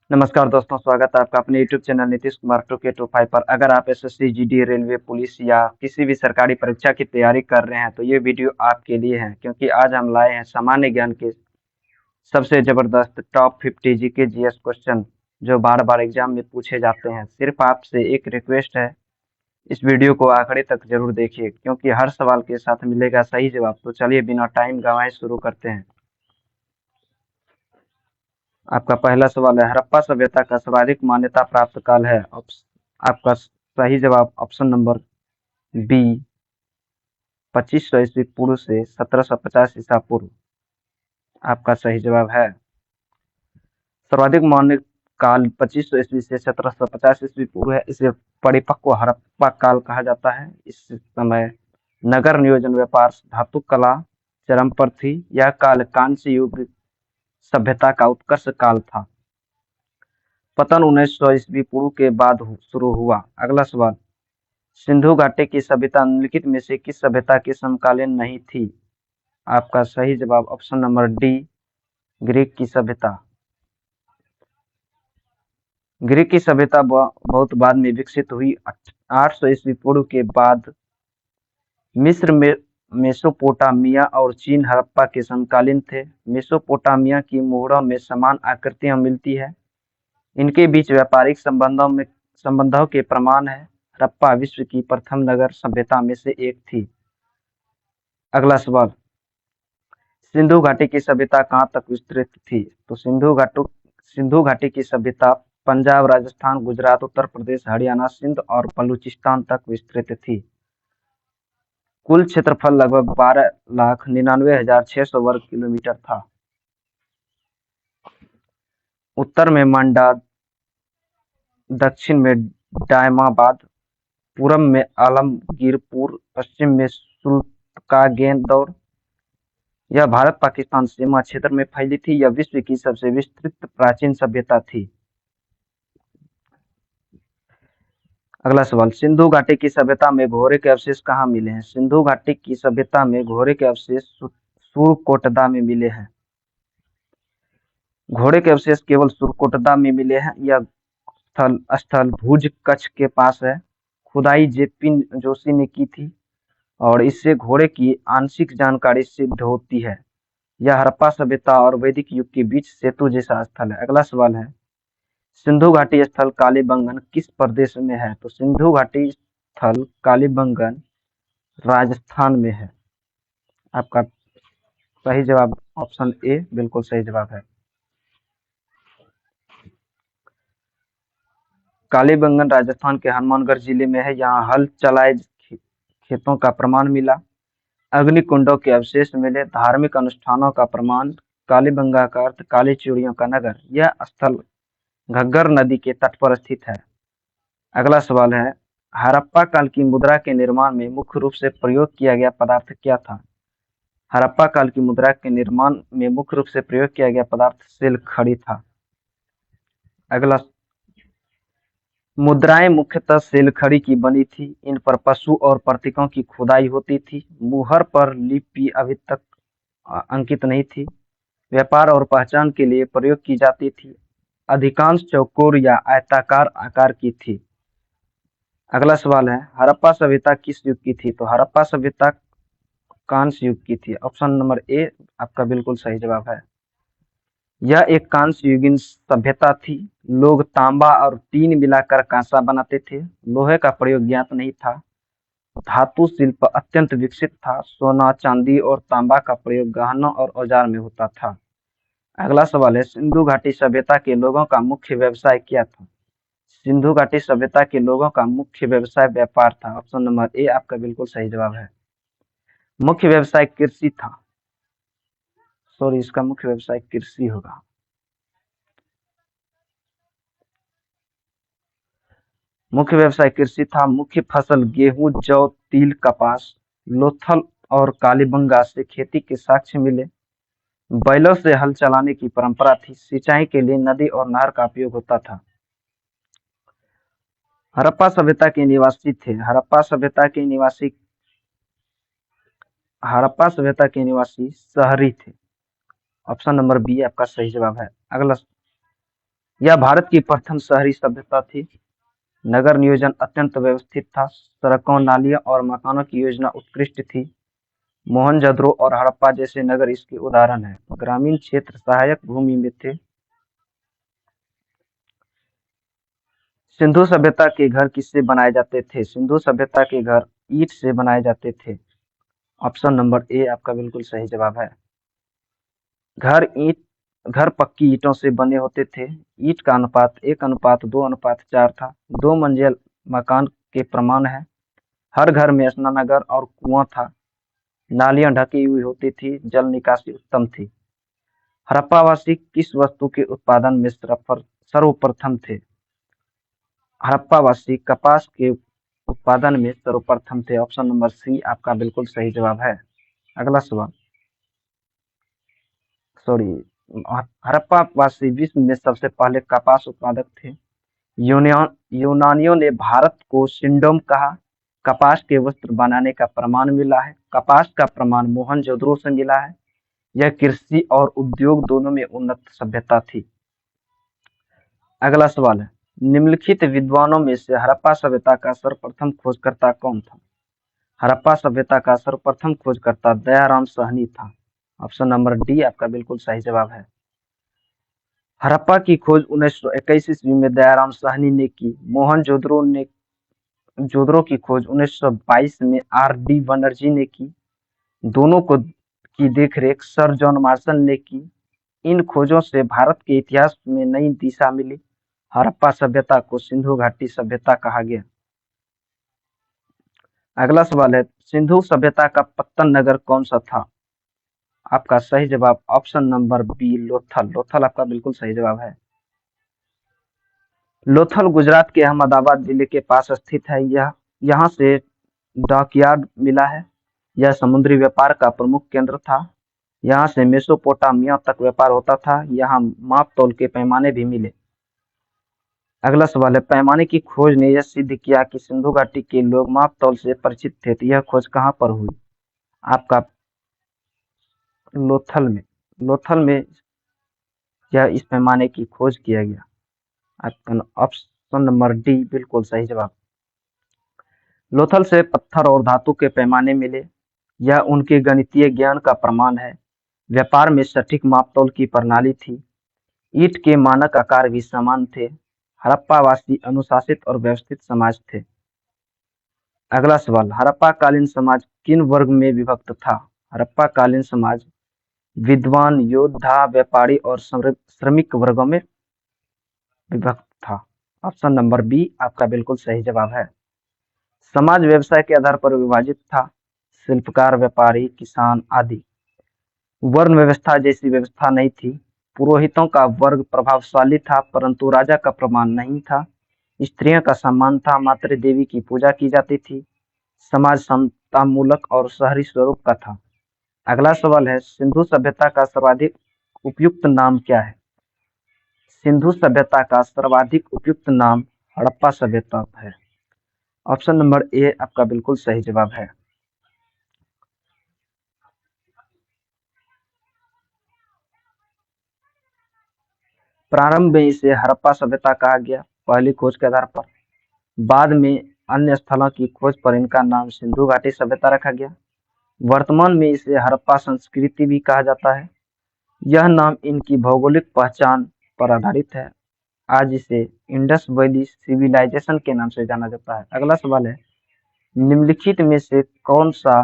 नमस्कार दोस्तों, स्वागत है आपका अपने YouTube channel Nitish Kumar 2K25 पर। अगर आप SSC channel Nitish Kumar 2K25 पर अगर आप एसएससी जीडी रेलवे पुलिस या किसी भी सरकारी परीक्षा की तैयारी कर रहे हैं तो ये वीडियो आपके लिए है, क्योंकि आज हम लाए हैं सामान्य ज्ञान के सबसे जबरदस्त टॉप 50 जीके जीएस क्वेश्चन जो बार बार एग्जाम में पूछे जाते हैं। सिर्फ आपसे एक रिक्वेस्ट है, इस वीडियो को आखिरी तक जरूर देखिए, क्योंकि हर सवाल के साथ मिलेगा सही जवाब। तो चलिए बिना टाइम गंवाए शुरू करते हैं। आपका पहला सवाल है, हड़प्पा सभ्यता का सर्वाधिक मान्यता प्राप्त काल है। आपका सही जवाब ऑप्शन नंबर बी 2500 ईस्वी पूर्व से 1750 ईसा पूर्व आपका सही जवाब है। सर्वाधिक मान्य काल 2500 ईस्वी से 1750 ईस्वी पूर्व है। इसे परिपक्व हड़प्पा काल कहा जाता है। इस समय नगर नियोजन, व्यापार, धातु कला चरम पर थी। यह काल कांस्य युग सभ्यता का उत्कर्ष काल था। पतन 1900 ईस्वी पूर्व के बाद शुरू हुआ। अगला सवाल, सिंधु घाटी की सभ्यता निम्नलिखित में से किस सभ्यता के समकालीन नहीं थी। आपका सही जवाब ऑप्शन नंबर डी ग्रीक की सभ्यता। ग्रीक की सभ्यता बहुत बाद में विकसित हुई। 800 ईस्वी पूर्व के बाद मिस्र में मेसोपोटामिया और चीन हड़प्पा के समकालीन थे। मेसोपोटामिया की मोहरों में समान आकृतियां मिलती है। इनके बीच व्यापारिक संबंधों के प्रमाण है। हड़प्पा विश्व की प्रथम नगर सभ्यता में से एक थी। अगला सवाल, सिंधु घाटी की सभ्यता कहाँ तक विस्तृत थी। तो सिंधु घाटी की सभ्यता पंजाब, राजस्थान, गुजरात, उत्तर प्रदेश, हरियाणा, सिंध और बलूचिस्तान तक विस्तृत थी। कुल क्षेत्रफल लगभग 12,99,600 वर्ग किलोमीटर था। उत्तर में मंडा, दक्षिण में डायमाबाद, पूर्व में आलमगीरपुर, पश्चिम में सुल्तानगेंदौर। यह भारत पाकिस्तान सीमा क्षेत्र में फैली थी। यह विश्व की सबसे विस्तृत प्राचीन सभ्यता थी। अगला सवाल, सिंधु घाटी की सभ्यता में घोड़े के अवशेष कहाँ मिले हैं। सिंधु घाटी की सभ्यता में घोड़े के अवशेष सुरकोटदा में मिले हैं। घोड़े के अवशेष केवल सुरकोटदा में मिले हैं। यह स्थल भुज कच्छ के पास है। खुदाई जेपिन जोशी ने की थी और इससे घोड़े की आंशिक जानकारी सिद्ध होती है। यह हड़प्पा सभ्यता और वैदिक युग के बीच सेतु जैसा स्थल है। अगला सवाल है, सिंधु घाटी स्थल कालीबंगन किस प्रदेश में है। तो सिंधु घाटी स्थल कालीबंगन राजस्थान में है। आपका सही जवाब ऑप्शन ए बिल्कुल सही जवाब है। कालीबंगन राजस्थान के हनुमानगढ़ जिले में है। यहाँ हल चलाए खेतों का प्रमाण मिला। अग्निकुंडों के अवशेष मिले। धार्मिक अनुष्ठानों का प्रमाण। कालीबंगा का अर्थ काली चिड़ियों का नगर। यह स्थल घग्गर नदी के तट पर स्थित है। अगला सवाल है, हड़प्पा काल की मुद्रा के निर्माण में मुख्य रूप से प्रयोग किया गया पदार्थ क्या था। हड़प्पा काल की मुद्रा के निर्माण में मुख्य रूप से प्रयोग किया गया पदार्थ सिल्क खड़ी था। अगला, मुद्राएं मुख्यतः सिल्क की बनी थी। इन पर पशु और प्रतीकों की खुदाई होती थी। मुहर पर लिपि अभी तक अंकित नहीं थी। व्यापार और पहचान के लिए प्रयोग की जाती थी। अधिकांश चौकोर या आयताकार आकार की थी। अगला सवाल है, हड़प्पा सभ्यता किस युग की थी। तो हड़प्पा सभ्यता कांस्य युग की थी। ऑप्शन नंबर ए आपका बिल्कुल सही जवाब है। यह एक कांस्य युगीन सभ्यता थी। लोग तांबा और टीन मिलाकर कांसा बनाते थे। लोहे का प्रयोग ज्ञात नहीं था। धातु शिल्प अत्यंत विकसित था। सोना, चांदी और तांबा का प्रयोग गहनों और औजार में होता था। अगला सवाल है, सिंधु घाटी सभ्यता के लोगों का मुख्य व्यवसाय क्या था। सिंधु घाटी सभ्यता के लोगों का मुख्य व्यवसाय व्यापार था। ऑप्शन नंबर ए आपका बिल्कुल सही जवाब है। मुख्य व्यवसाय कृषि था। सॉरी, इसका मुख्य व्यवसाय कृषि होगा। मुख्य व्यवसाय कृषि था। मुख्य फसल गेहूं, जौ, तिल, कपास। लोथल और कालीबंगा से खेती के साक्ष्य मिले। बैलों से हल चलाने की परंपरा थी। सिंचाई के लिए नदी और नहर का उपयोग होता था। हड़प्पा सभ्यता के निवासी थे। हड़प्पा सभ्यता के निवासी शहरी थे। ऑप्शन नंबर बी आपका सही जवाब है। अगला, यह भारत की प्रथम शहरी सभ्यता थी। नगर नियोजन अत्यंत व्यवस्थित था। सड़कों, नालियों और मकानों की योजना उत्कृष्ट थी। मोहनजोदड़ो और हड़प्पा जैसे नगर इसके उदाहरण हैं। ग्रामीण क्षेत्र सहायक भूमि में थे। सिंधु सभ्यता के घर किससे बनाए जाते थे? सिंधु सभ्यता के घर ईंट से बनाए जाते थे। ऑप्शन नंबर ए आपका बिल्कुल सही जवाब है। घर ईंट घर पक्की ईंटों से बने होते थे। ईंट का अनुपात 1:2:4 था। 2 मंजिल मकान के प्रमाण है। हर घर में स्नानागार और कुआं था। नालियां ढकी हुई होती थी। जल निकासी उत्तम थी। हड़प्पावासी किस वस्तु के उत्पादन में सर्वप्रथम थे? हड़प्पावासी कपास के उत्पादन में सर्वप्रथम थे। ऑप्शन नंबर सी आपका बिल्कुल सही जवाब है। अगला सवाल, सॉरी, हड़प्पावासी विश्व में सबसे पहले कपास उत्पादक थे। यूनानियों ने भारत को सिंडोम कहा। कपास के वस्त्र बनाने का प्रमाण मिला है। कपास का प्रमाण मोहनजोदड़ो से मिला है। यह कृषि और उद्योग दोनों में उन्नत सभ्यता थी। अगला सवाल है, निम्नलिखित विद्वानों में से हड़प्पा सभ्यता का सर्वप्रथम खोजकर्ता कौन था? हड़प्पा सभ्यता का सर्वप्रथम खोजकर्ता दयाराम साहनी था। ऑप्शन नंबर डी आपका बिल्कुल सही जवाब है। हड़प्पा की खोज 1921 ईस्वी में दयाराम साहनी ने की। जोदड़ो की खोज 1922 में आर डी बनर्जी ने की। दोनों को की देखरेख सर जॉन मार्शल ने की। इन खोजों से भारत के इतिहास में नई दिशा मिली। हड़प्पा सभ्यता को सिंधु घाटी सभ्यता कहा गया। अगला सवाल है, सिंधु सभ्यता का पत्तन नगर कौन सा था? आपका सही जवाब option number B Lothal. Lothal आपका बिल्कुल सही जवाब है। लोथल गुजरात के अहमदाबाद जिले के पास स्थित है। यह यहाँ से डॉकयार्ड मिला है। यह समुद्री व्यापार का प्रमुख केंद्र था। यहाँ से मेसोपोटामिया तक व्यापार होता था। यहाँ माप तौल के पैमाने भी मिले। अगला सवाल है, पैमाने की खोज ने यह सिद्ध किया कि सिंधु घाटी के लोग माप तौल से परिचित थे। तो यह खोज कहाँ पर हुई? आपका लोथल में। लोथल में यह इस पैमाने की खोज किया गया। आपका ऑप्शन नंबर डी बिल्कुल सही जवाब। लोथल से पत्थर और धातु के पैमाने मिले। यह उनके गणितीय ज्ञान का प्रमाण है। व्यापार में सटीक मापतौल की प्रणाली थी। ईंट के मानक आकार भी समान थे। हड़प्पावासी अनुशासित और व्यवस्थित समाज थे। अगला सवाल, हड़प्पा कालीन समाज किन वर्ग में विभक्त था? हड़प्पा कालीन समाज विद्वान, योद्धा, व्यापारी और श्रमिक वर्गों में विभक्त था। ऑप्शन नंबर बी आपका बिल्कुल सही जवाब है। समाज व्यवसाय के आधार पर विभाजित था। शिल्पकार, व्यापारी, किसान आदि। वर्ण व्यवस्था जैसी व्यवस्था नहीं थी। पुरोहितों का वर्ग प्रभावशाली था, परंतु राजा का प्रमाण नहीं था। स्त्रियों का सम्मान था। मातृ देवी की पूजा की जाती थी। समाज समतामूलक और शहरी स्वरूप का था। अगला सवाल है, सिंधु सभ्यता का सर्वाधिक उपयुक्त नाम क्या है? सिंधु सभ्यता का सर्वाधिक उपयुक्त नाम हड़प्पा सभ्यता है। ऑप्शन नंबर ए आपका बिल्कुल सही जवाब है। प्रारंभ में इसे हड़प्पा सभ्यता कहा गया, पहली खोज के आधार पर। बाद में अन्य स्थलों की खोज पर इनका नाम सिंधु घाटी सभ्यता रखा गया। वर्तमान में इसे हड़प्पा संस्कृति भी कहा जाता है। यह नाम इनकी भौगोलिक पहचान पर आधारित है। आज इसे इंडस वैली सिविलाइजेशन के नाम से जाना जाता है। अगला सवाल है, निम्नलिखित में से कौन सा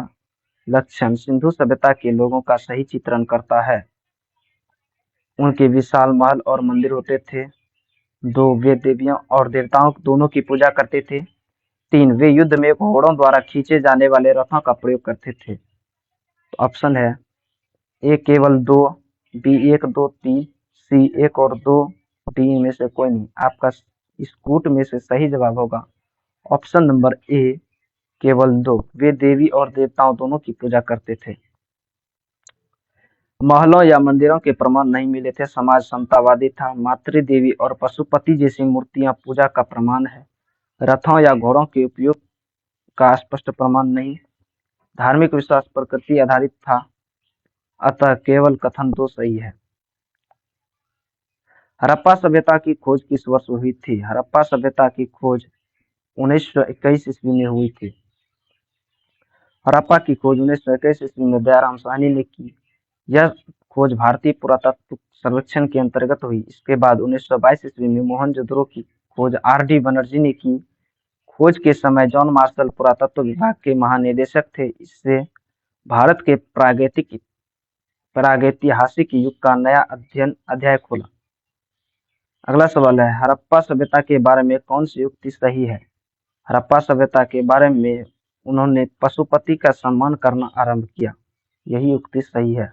लक्षण सिंधु सभ्यता के लोगों का सही चित्रण करता है? उनके विशाल महल और मंदिर होते थे। 2, वे देवियों और देवताओं दोनों की पूजा करते थे। 3, वे युद्ध में घोड़ों द्वारा खींचे जाने वाले रथों का प्रयोग करते थे। तो ऑप्शन है ए केवल 2, बी 1, 2, 3, सी 1 और 2, डी में से कोई नहीं। आपका इस कूट में से सही जवाब होगा ऑप्शन नंबर ए केवल 2, वे देवी और देवताओं दोनों की पूजा करते थे। महलों या मंदिरों के प्रमाण नहीं मिले थे। समाज समतावादी था। मातृ देवी और पशुपति जैसी मूर्तियां पूजा का प्रमाण है। रथों या घोड़ों के उपयोग का स्पष्ट प्रमाण नहीं। धार्मिक विश्वास प्रकृति आधारित था, अतः केवल कथन 2 सही है। हड़प्पा सभ्यता की खोज किस वर्ष हुई थी? हड़प्पा सभ्यता की खोज 1921 ईस्वी में हुई थी। हड़प्पा की खोज 1921 ईस्वी में दयाराम साहनी ने की। यह खोज भारतीय पुरातत्व सर्वेक्षण के अंतर्गत हुई। इसके बाद 1922 ईस्वी में मोहनजोदड़ो की खोज R.D. बनर्जी ने की। खोज के समय जॉन मार्शल पुरातत्व विभाग के महानिदेशक थे। इससे भारत के प्रागैतिहासिक युग का नया अध्याय खोला। अगला सवाल है, हड़प्पा सभ्यता के बारे में कौन सी युक्ति सही है? हड़प्पा सभ्यता के बारे में उन्होंने पशुपति का सम्मान करना आरंभ किया। यही युक्ति सही है।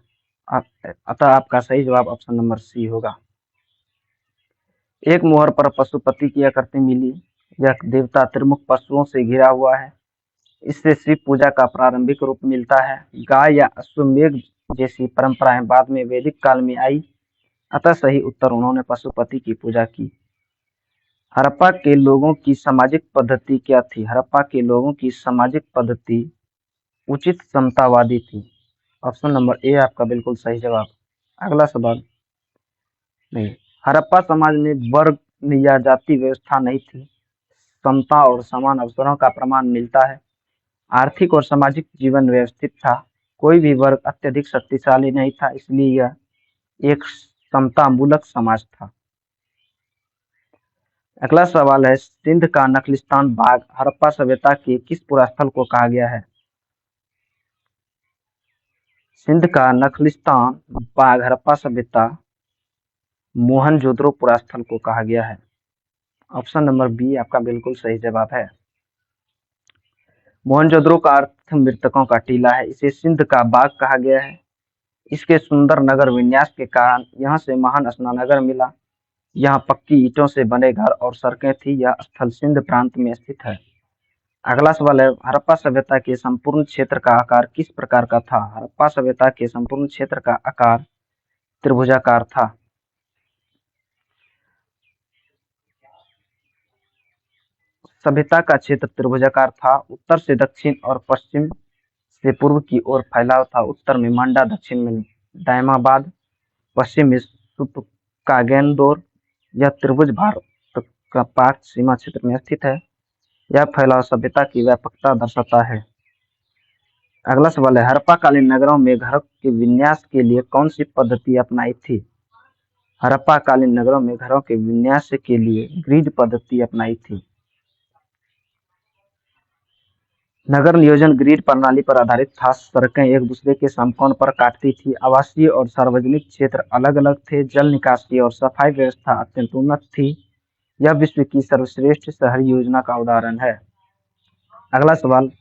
अतः आपका सही जवाब ऑप्शन नंबर सी होगा। एक मोहर पर पशुपति की आकृति मिली। यह देवता त्रिमुख पशुओं से घिरा हुआ है। इससे शिव पूजा का प्रारंभिक रूप मिलता है। गाय या अश्वमेध जैसी परंपराएं बाद में वैदिक काल में आई। अतः सही उत्तर उन्होंने पशुपति की पूजा की। हड़प्पा के लोगों की सामाजिक पद्धति क्या थी? हड़प्पा के लोगों की सामाजिक पद्धति उचित समतावादी थी। ऑप्शन नंबर ए आपका बिल्कुल सही जवाब। अगला सवाल, नहीं, हड़प्पा समाज में वर्ग या जाति व्यवस्था नहीं थी। समता और समान अवसरों का प्रमाण मिलता है। आर्थिक और सामाजिक जीवन व्यवस्थित था। कोई भी वर्ग अत्यधिक शक्तिशाली नहीं था, इसलिए यह एक समतामूलक समाज था। अगला सवाल है, सिंध का नखलिस्तान बाग हड़प्पा सभ्यता के किस पुरास्थल को कहा गया है? सिंध का नखलिस्तान बाग हड़प्पा सभ्यता मोहनजोदड़ो पुरास्थल को कहा गया है। ऑप्शन नंबर बी आपका बिल्कुल सही जवाब है। मोहनजोदड़ो का अर्थ मृतकों का टीला है। इसे सिंध का बाग कहा गया है। इसके सुंदर नगर विन्यास के कारण यहाँ से महान स्नानगर मिला। यहाँ पक्की ईंटों से बने घर और सड़कें थी। यह स्थल सिंध प्रांत में स्थित है। अगला सवाल है, हड़प्पा सभ्यता के संपूर्ण क्षेत्र का आकार किस प्रकार का था? हड़प्पा सभ्यता के संपूर्ण क्षेत्र का आकार त्रिभुजाकार था। सभ्यता का क्षेत्र त्रिभुजाकार था। उत्तर से दक्षिण और पश्चिम से पूर्व की ओर फैलाव था। उत्तर में मांडा, दक्षिण में दायमाबाद, पश्चिम में सुतकागेनदोर। यह त्रिभुज भारत का पाक सीमा क्षेत्र में स्थित है। यह फैलाव सभ्यता की व्यापकता दर्शाता है। अगला सवाल है, हड़प्पा-कालीन नगरों में घरों के विन्यास के लिए कौन सी पद्धति अपनाई थी? हड़प्पा-कालीन नगरों में घरों के विन्यास के लिए ग्रिड पद्धति अपनाई थी। नगर नियोजन ग्रिड प्रणाली पर आधारित था। सड़कें एक दूसरे के समकोण पर काटती थी। आवासीय और सार्वजनिक क्षेत्र अलग अलग थे। जल निकासी और सफाई व्यवस्था अत्यंत उन्नत थी। यह विश्व की सर्वश्रेष्ठ शहरी योजना का उदाहरण है। अगला सवाल,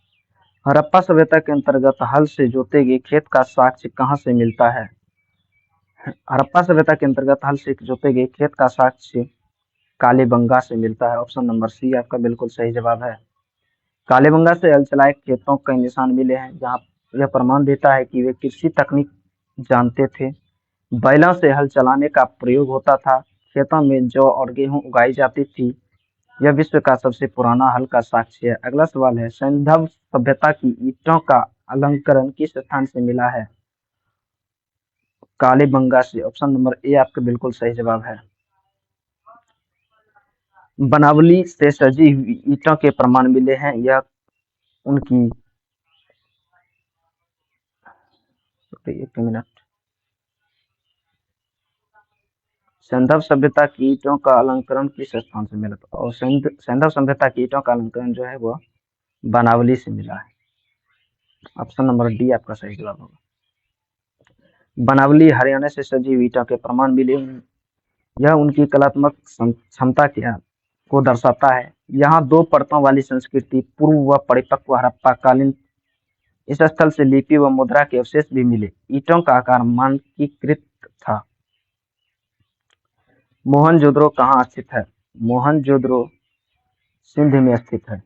हड़प्पा सभ्यता के अंतर्गत हल से जोते गए खेत का साक्ष्य कहाँ से मिलता है? हड़प्पा सभ्यता के अंतर्गत हल से जोते गए खेत का साक्ष्य कालीबंगा से मिलता है। ऑप्शन नंबर सी आपका बिल्कुल सही जवाब है। कालीबंगा से हल चलाए खेतों के निशान मिले हैं, जहां यह प्रमाण देता है कि वे कृषि तकनीक जानते थे। बैलों से हल चलाने का प्रयोग होता था। खेतों में जौ और गेहूं उगाई जाती थी। यह विश्व का सबसे पुराना हल का साक्ष्य है। अगला सवाल है, सिंधव सभ्यता की ईंटों का अलंकरण किस स्थान से मिला है? कालीबंगा से। ऑप्शन नंबर ए आपका बिल्कुल सही जवाब है। बनावली से सजी हुई ईंटों के प्रमाण मिले हैं। यह उनकी एक मिनट, सिंधव सभ्यता की ईंटों का अलंकरण किस स्थान से मिला था? और सिंधव सभ्यता की ईंटों का अलंकरण जो है वह बनावली से मिला है। ऑप्शन नंबर डी आपका सही जवाब होगा। बनावली हरियाणा से सजी हुई ईंटों के प्रमाण मिले। यह उनकी कलात्मक क्षमता को दर्शाता है। यहाँ दो परतों वाली संस्कृति पूर्व व परिपक्व हड़प्पा कालीन। इस स्थल से लिपि व मुद्रा के अवशेष भी मिले। ईंटों का आकार मानकीकृत था। मोहनजोदड़ो कहाँ स्थित है? मोहनजोदड़ो सिंध में स्थित है।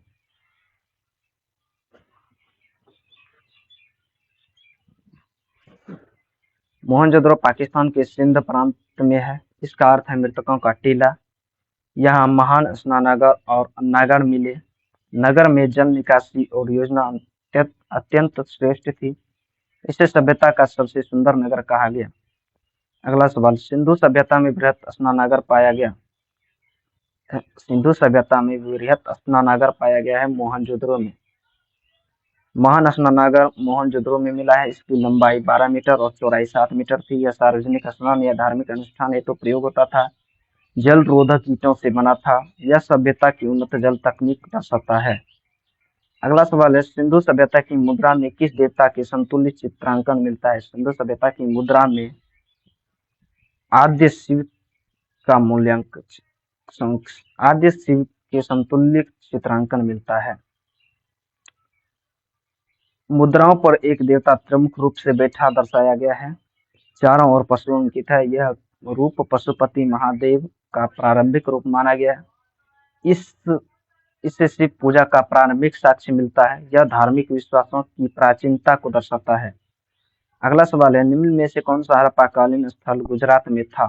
मोहनजोदड़ो पाकिस्तान के सिंध प्रांत में है। इसका अर्थ है मृतकों का टीला। यहाँ महान स्नानागार और अन्नागार मिले। नगर में जल निकासी और योजना अत्यंत श्रेष्ठ थी। इसे सभ्यता का सबसे सुंदर नगर कहा गया। अगला सवाल, सिंधु सभ्यता में बृहत स्नानागार पाया गया। सिंधु सभ्यता में बृहत स्नानागार पाया गया है मोहनजोदड़ो में। महान स्नानागार मोहनजोदड़ो में मिला है। इसकी लंबाई 12 मीटर और चौड़ाई 7 मीटर थी। यह सार्वजनिक स्नान या धार्मिक अनुष्ठान हेतु प्रयोग होता था। जल रोधक ईंटों से बना था। यह सभ्यता की उन्नत जल तकनीक दर्शाता है। अगला सवाल है, सिंधु सभ्यता की मुद्रा में किस देवता के संतुलित चित्रांकन मिलता है। सिंधु सभ्यता की मुद्रा में आद्य शिव का मूल्यांकन, आद्य शिव के संतुलित चित्रांकन मिलता है। मुद्राओं पर एक देवता प्रमुख रूप से बैठा दर्शाया गया है। चारों ओर पशु अंकित है। यह रूप पशुपति महादेव का प्रारंभिक रूप माना गया है। इससे शिव पूजा का प्रारंभिक साक्ष्य मिलता है। यह धार्मिक विश्वासों की प्राचीनता को दर्शाता है। अगला सवाल है, निम्न में से कौन सा हड़प्पाकालीन स्थल गुजरात में था।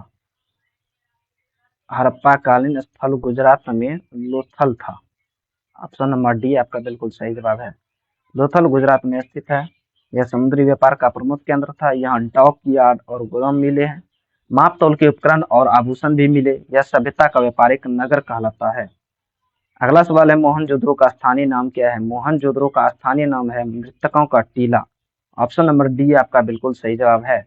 हड़प्पाकालीन स्थल गुजरात में लोथल था। ऑप्शन नंबर डी आपका बिल्कुल सही जवाब है। लोथल गुजरात में स्थित है। यह समुद्री व्यापार का प्रमुख केंद्र था। यहाँ डॉक यार्ड और गोदाम मिले हैं। माप तौल के उपकरण और आभूषण भी मिले। यह सभ्यता का व्यापारिक नगर कहलाता है। अगला सवाल है, मोहनजोदड़ो का स्थानीय नाम क्या है। मोहनजोदड़ो का स्थानीय नाम है मृतकों का टीला। ऑप्शन नंबर डी आपका बिल्कुल सही जवाब है।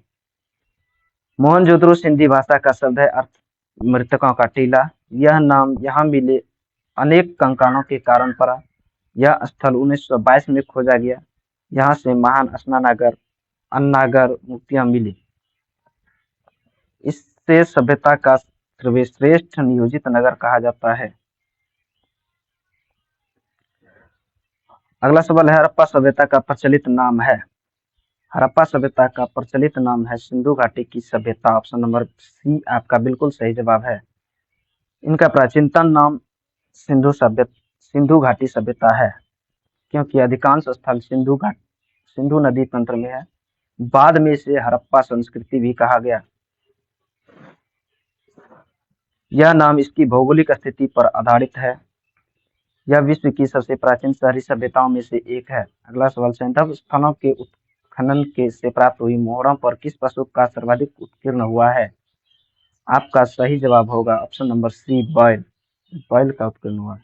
मोहनजोदड़ो सिंधी भाषा का शब्द है, अर्थ मृतकों का टीला। यह नाम यहाँ मिले अनेक कंकालों के कारण पड़ा। यह स्थल 1922 में खोजा गया। यहाँ से महान स्नानागार अन्नागार मूर्तियां मिली। इससे सभ्यता का सर्वश्रेष्ठ नियोजित नगर कहा जाता है। अगला सवाल है, हड़प्पा सभ्यता का प्रचलित नाम है। हड़प्पा सभ्यता का प्रचलित नाम है सिंधु घाटी की सभ्यता। ऑप्शन नंबर सी आपका बिल्कुल सही जवाब है। इनका प्राचीनतम नाम सिंधु घाटी सभ्यता है, क्योंकि अधिकांश स्थल सिंधु नदी तंत्र में है। बाद में इसे हड़प्पा संस्कृति भी कहा गया। यह नाम इसकी भौगोलिक स्थिति पर आधारित है। यह विश्व की सबसे प्राचीन शहरी सभ्यताओं में से एक है। अगला सवाल, सैंधव स्थलों के उत्खनन से प्राप्त हुई मोहरों पर किस पशु का सर्वाधिक उत्कीर्ण हुआ है। आपका सही जवाब होगा ऑप्शन नंबर सी, बैल। बैल का उत्कीर्ण हुआ।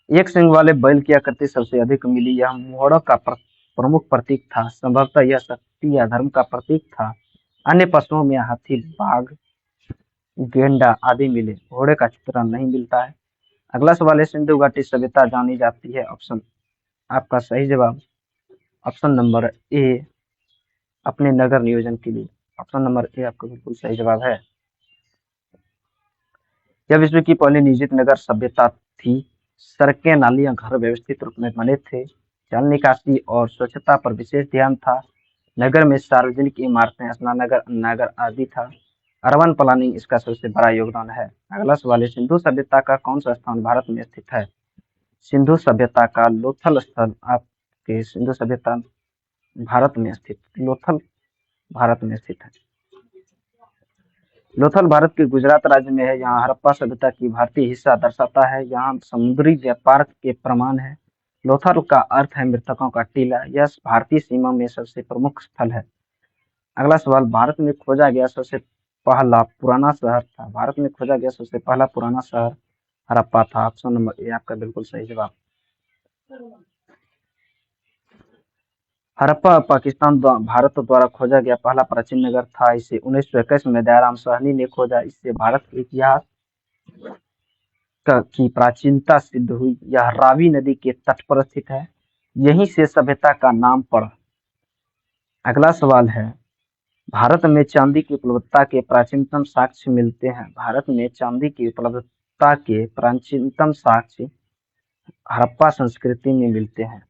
एक सिंग वाले बैल की आकृति सबसे अधिक मिली। यह मोहरों का प्रमुख प्रतीक था। संभवतः यह शक्ति या धर्म का प्रतीक था। अन्य पशुओं में हाथी, बाघ, गेंडा आदि मिले। घोड़े का चित्रण नहीं मिलता है। अगला सवाल है, सिंधु घाटी सभ्यता जानी जाती है। ऑप्शन आपका सही जवाब ऑप्शन नंबर ए, अपने नगर नियोजन के लिए। ऑप्शन नंबर ए आपका बिल्कुल सही जवाब है। यह विश्व की पहली नियोजित नगर सभ्यता थी। सड़कें, नालियां, घर व्यवस्थित रूप में बने थे। जल निकासी और स्वच्छता पर विशेष ध्यान था। नगर में सार्वजनिक इमारतें, स्नानागार, अन्नागार आदि था। अर्बन प्लानिंग इसका सबसे बड़ा योगदान है। अगला सवाल है, सिंधु सभ्यता का कौन सा स्थान भारत में स्थित है। सिंधु सभ्यता का लोथल स्थल आपके सिंधु सभ्यता भारत में स्थित, लोथल भारत में स्थित है। लोथल भारत के गुजरात राज्य में है। यहाँ हड़प्पा सभ्यता की भारतीय हिस्सा दर्शाता है। यहाँ समुद्री व्यापार के प्रमाण है। लोथल का अर्थ है मृतकों का टीला। यह भारतीय सीमा में सबसे प्रमुख स्थल है। अगला सवाल, भारत में खोजा गया सबसे पहला पुराना शहर था। भारत में खोजा गया सबसे पहला पुराना शहर हड़प्पा था। ऑप्शन नंबर ए आपका बिल्कुल सही जवाब। हड़प्पा पाकिस्तान भारत द्वारा खोजा गया पहला प्राचीन नगर था। इसे 1921 में दयाराम साहनी ने खोजा। इससे भारत के इतिहास की प्राचीनता सिद्ध हुई। यह रावी नदी के तट पर स्थित है। यहीं से सभ्यता का नाम पड़ा। अगला सवाल है, भारत में चांदी की उपलब्धता के प्राचीनतम साक्ष्य मिलते हैं। भारत में चांदी की उपलब्धता के प्राचीनतम साक्ष्य हड़प्पा संस्कृति में मिलते हैं।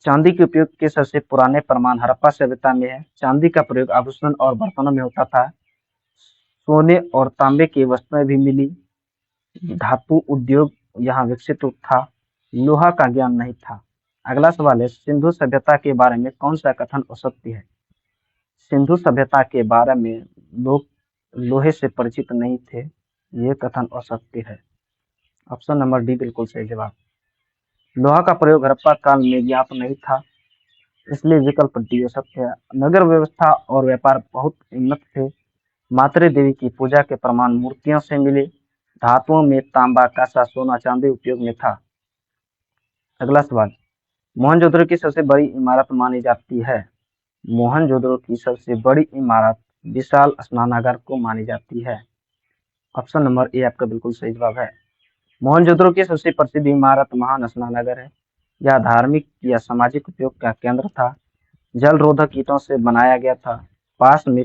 चांदी के उपयोग के सबसे पुराने प्रमाण हड़प्पा सभ्यता में है। चांदी का प्रयोग आभूषण और बर्तनों में होता था। सोने और तांबे की वस्तुएं भी मिली। धातु उद्योग यहाँ विकसित था। लोहा का ज्ञान नहीं था। अगला सवाल है, सिंधु सभ्यता के बारे में कौन सा कथन असत्य है। सिंधु सभ्यता के बारे में लोग लोहे से परिचित नहीं थे। ये कथन असत्य है। ऑप्शन नंबर डी बिल्कुल सही जवाब। लोहा का प्रयोग हड़प्पा काल में ज्ञात नहीं था। इसलिए विकल्प डी हो सकते हैं। नगर व्यवस्था और व्यापार बहुत उन्नत थे। मातृ देवी की पूजा के प्रमाण मूर्तियों से मिले। धातुओं में तांबा, कांसा, सोना, चांदी उपयोग में था। अगला सवाल, मोहनजोदड़ो की सबसे बड़ी इमारत मानी जाती है। मोहनजोदड़ो की सबसे बड़ी इमारत विशाल स्नानागार को मानी जाती है। ऑप्शन नंबर ए आपका बिल्कुल सही जवाब है। मोहनजोदड़ो की सबसे प्रसिद्ध इमारत महान स्नानागार है। यह धार्मिक या सामाजिक उपयोग का केंद्र था। जल रोधक ईंटों से बनाया गया था। पास में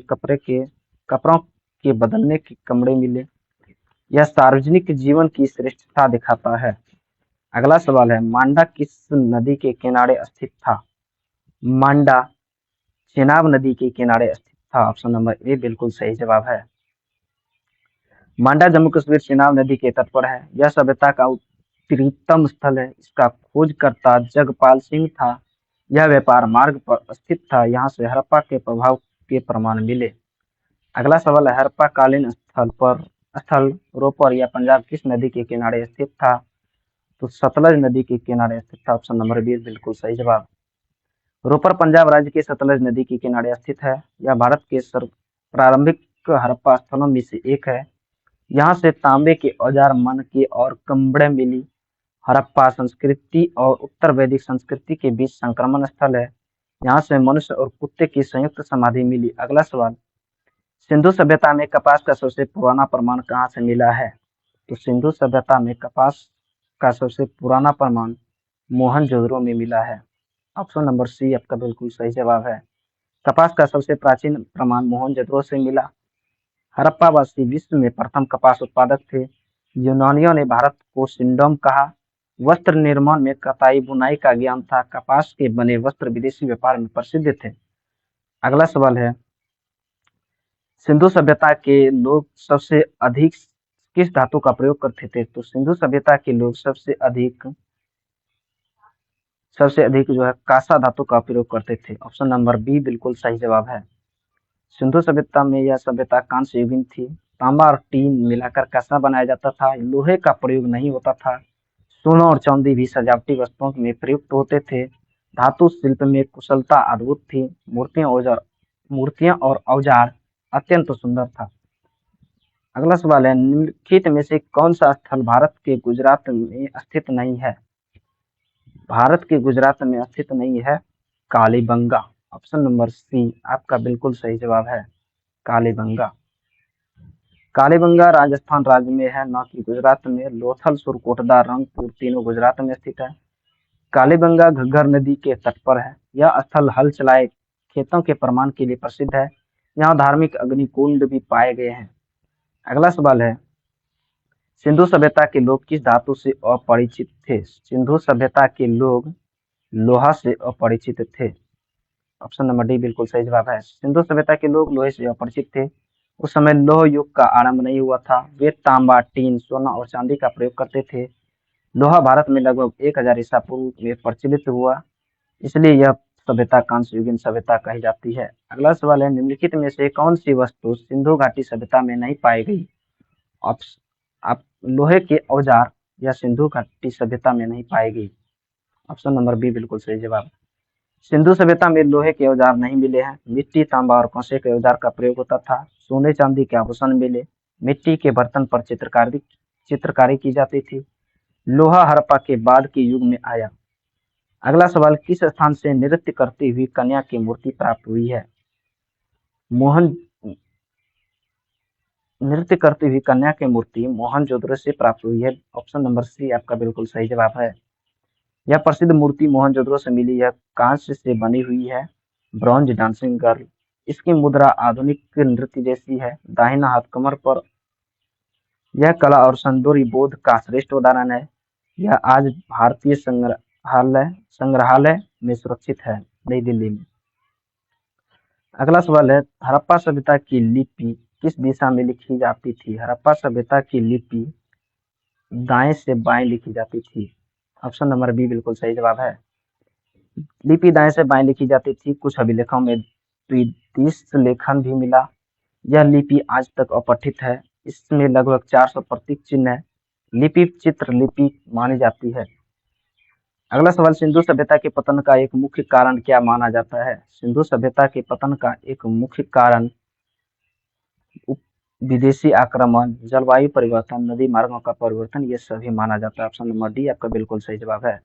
कपड़ों के बदलने के कमरे मिले। यह सार्वजनिक जीवन की श्रेष्ठता दिखाता है। अगला सवाल है, मांडा किस नदी के किनारे स्थित था। मांडा चेनाब नदी के किनारे स्थित था। ऑप्शन नंबर ए बिल्कुल सही जवाब है। मांडा जम्मू कश्मीर चेनाब नदी के तट पर है। यह सभ्यता का उत्तरीतम स्थल है। इसका खोजकर्ता जगपाल सिंह था। यह व्यापार मार्ग पर स्थित था। यहाँ से हड़प्पा के प्रभाव के प्रमाण मिले। अगला सवाल है, हड़प्पा कालीन स्थल रोपर या पंजाब किस नदी के किनारे स्थित था। तो सतलज नदी के किनारे स्थित था। ऑप्शन नंबर बी बिल्कुल सही जवाब। रोपर पंजाब राज्य के सतलज नदी के किनारे स्थित है। यह भारत के प्रारंभिक हड़प्पा स्थलों में से एक है। यहाँ से तांबे के औजार, मनके और कंबड़े मिली। हड़प्पा संस्कृति और उत्तर वैदिक संस्कृति के बीच संक्रमण स्थल है। यहाँ से मनुष्य और कुत्ते की संयुक्त समाधि मिली। अगला सवाल, सिंधु सभ्यता में कपास का सबसे पुराना प्रमाण कहाँ से मिला है। तो सिंधु सभ्यता में कपास का सबसे पुराना प्रमाण मोहनजोदड़ो में मिला है। ऑप्शन नंबर सी आपका बिल्कुल सही जवाब है। कपास का सबसे प्राचीन प्रमाण मोहनजोदड़ो से मिला। हड़प्पावासी विश्व में प्रथम कपास उत्पादक थे। यूनानियों ने भारत को सिंडोम कहा। वस्त्र निर्माण में कताई बुनाई का ज्ञान था। कपास के बने वस्त्र विदेशी व्यापार में प्रसिद्ध थे। अगला सवाल है, सिंधु सभ्यता के लोग सबसे अधिक किस धातु का प्रयोग करते थे। तो सिंधु सभ्यता के लोग सबसे अधिक जो है कांसा धातु का प्रयोग करते थे। ऑप्शन नंबर बी बिल्कुल सही जवाब है। सिंधु सभ्यता में यह सभ्यता कांस्य युगीन थी। तांबा और टीन मिलाकर कांसा बनाया जाता था। लोहे का प्रयोग नहीं होता था। सोना और चांदी भी सजावटी वस्तुओं में प्रयुक्त होते थे। धातु शिल्प में कुशलता अद्भुत थी। मूर्तियां और औजार अत्यंत सुंदर था। अगला सवाल है, निम्नलिखित में से कौन सा स्थल भारत के गुजरात में स्थित नहीं है। भारत के गुजरात में स्थित नहीं है कालीबंगा। ऑप्शन नंबर सी आपका बिल्कुल सही जवाब है। कालीबंगा कालीबंगा राजस्थान राज्य में है, न कि गुजरात में। लोथल, सुरकोटदा, रंगपुर तीनों गुजरात में स्थित है। कालीबंगा घग्गर नदी के तट पर है। यह स्थल हल चलाए खेतों के प्रमाण के लिए प्रसिद्ध है। यहाँ धार्मिक अग्निकुंड भी पाए गए हैं। अगला सवाल है, सिंधु सभ्यता के लोग किस धातु से अपरिचित थे। सिंधु सभ्यता के लोग लोहा से अपरिचित थे। ऑप्शन नंबर डी बिल्कुल सही जवाब है। सिंधु सभ्यता के लोग लोहे से अपरिचित थे। उस समय लोह युग का आरंभ नहीं हुआ था। वे तांबा, टीन, सोना और चांदी का प्रयोग करते थे। लोहा भारत में लगभग 1000 ईसा पूर्व में प्रचलित हुआ। इसलिए यह सभ्यता कांस्य युगीन सभ्यता कही जाती है। अगला सवाल है, निम्नलिखित में से कौन सी वस्तु सिंधु घाटी सभ्यता में नहीं पाई गई। आप लोहे के औजार या सिंधु घाटी सभ्यता में नहीं पाई गई। ऑप्शन नंबर बी बिल्कुल सही जवाब। सिंधु सभ्यता में लोहे के औजार नहीं मिले हैं। मिट्टी, तांबा और कांसे के औजार का प्रयोग होता था। सोने चांदी के आभूषण मिले। मिट्टी के बर्तन पर चित्रकारी की जाती थी। लोहा हड़प्पा के बाद के युग में आया। अगला सवाल, किस स्थान से नृत्य करती हुई कन्या की मूर्ति प्राप्त हुई है। मोहन नृत्य करती हुई कन्या की मूर्ति मोहनजोदड़ो से प्राप्त हुई है। ऑप्शन नंबर सी आपका बिल्कुल सही जवाब है। यह प्रसिद्ध मूर्ति मोहनजोदड़ो से मिली। यह कांस्य से बनी हुई है। Bronze dancing girl. इसकी मुद्रा आधुनिक नृत्य जैसी है। दाहिना हाथ कमर पर। यह कला और सौंदर्य बोध का श्रेष्ठ उदाहरण है। यह आज भारतीय संग्रहालय में सुरक्षित है, नई दिल्ली में। अगला सवाल है, हड़प्पा सभ्यता की लिपि किस दिशा में लिखी जाती थी। हड़प्पा सभ्यता की लिपि दाएं से बाएं लिखी जाती थी। ऑप्शन नंबर बी बिल्कुल सही जवाब है। लिपि दाएं से बाएं लिखी जाती थी। कुछ अभिलेखों में द्विदिश लेखन भी मिला। यह लिपि आज तक अपठित है। इसमें लगभग 400 प्रतीक चिन्ह है। लिपि चित्र लिपि मानी जाती है। अगला सवाल, सिंधु सभ्यता के पतन का एक मुख्य कारण क्या माना जाता है? सिंधु सभ्यता के पतन का एक मुख्य कारण विदेशी आक्रमण, जलवायु परिवर्तन, नदी मार्गों का परिवर्तन, ये सभी माना जाता है। ऑप्शन नंबर डी आपका बिल्कुल सही जवाब है।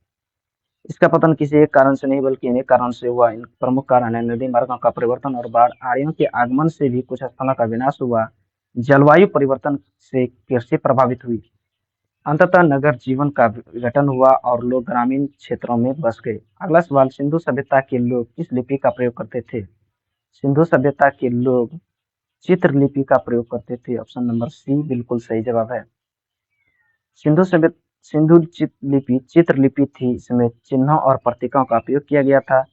इसका पतन किसी एक कारण से नहीं बल्कि अनेक कारण से हुआ। इन प्रमुख कारण है नदी मार्गों का परिवर्तन और बाढ़, आर्यों के आगमन से भी कुछ स्थलों का विनाश हुआ, जलवायु परिवर्तन से कृषि प्रभावित हुई, अंततः नगर जीवन का विघटन हुआ और लोग ग्रामीण क्षेत्रों में बस गए। अगला सवाल, सिंधु सभ्यता के लोग किस लिपि का प्रयोग करते थे? सिंधु सभ्यता के लोग चित्र लिपि का प्रयोग करते थे। ऑप्शन नंबर सी बिल्कुल सही जवाब है। सिंधु सभ्य सिंधु चित्रलिपि थी। इसमें चिन्हों और प्रतीकों का उपयोग किया गया था।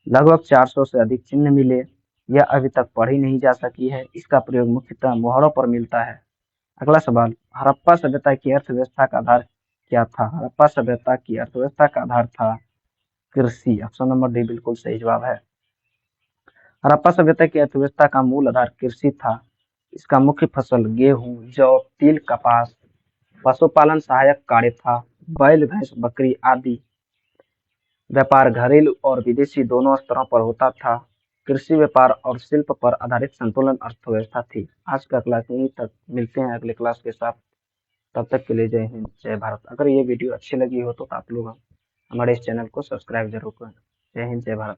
लगभग 400 से अधिक चिन्ह मिले। यह अभी तक पढ़ी नहीं जा सकी है। इसका प्रयोग मुख्यतः मोहरों पर मिलता है। अगला सवाल, हड़प्पा सभ्यता की अर्थव्यवस्था का आधार क्या था? हड़प्पा सभ्यता की अर्थव्यवस्था का आधार था कृषि। ऑप्शन नंबर डी बिल्कुल सही जवाब है। हड़प्पा सभ्यता की अर्थव्यवस्था का मूल आधार कृषि था। इसका मुख्य फसल गेहूं, जौ, तिल, कपास, पशुपालन सहायक कार्य था। बैल, भैंस, बकरी आदि व्यापार घरेलू और विदेशी दोनों स्तरों पर होता था। कृषि, व्यापार और शिल्प पर आधारित संतुलन अर्थव्यवस्था थी। आज का क्लास यहीं तक, मिलते हैं अगले क्लास के साथ। तब तक के लिए जय हिंद, जय भारत। अगर ये वीडियो अच्छी लगी हो तो आप लोग हमारे इस चैनल को सब्सक्राइब जरूर करें। जय हिंद, जय भारत।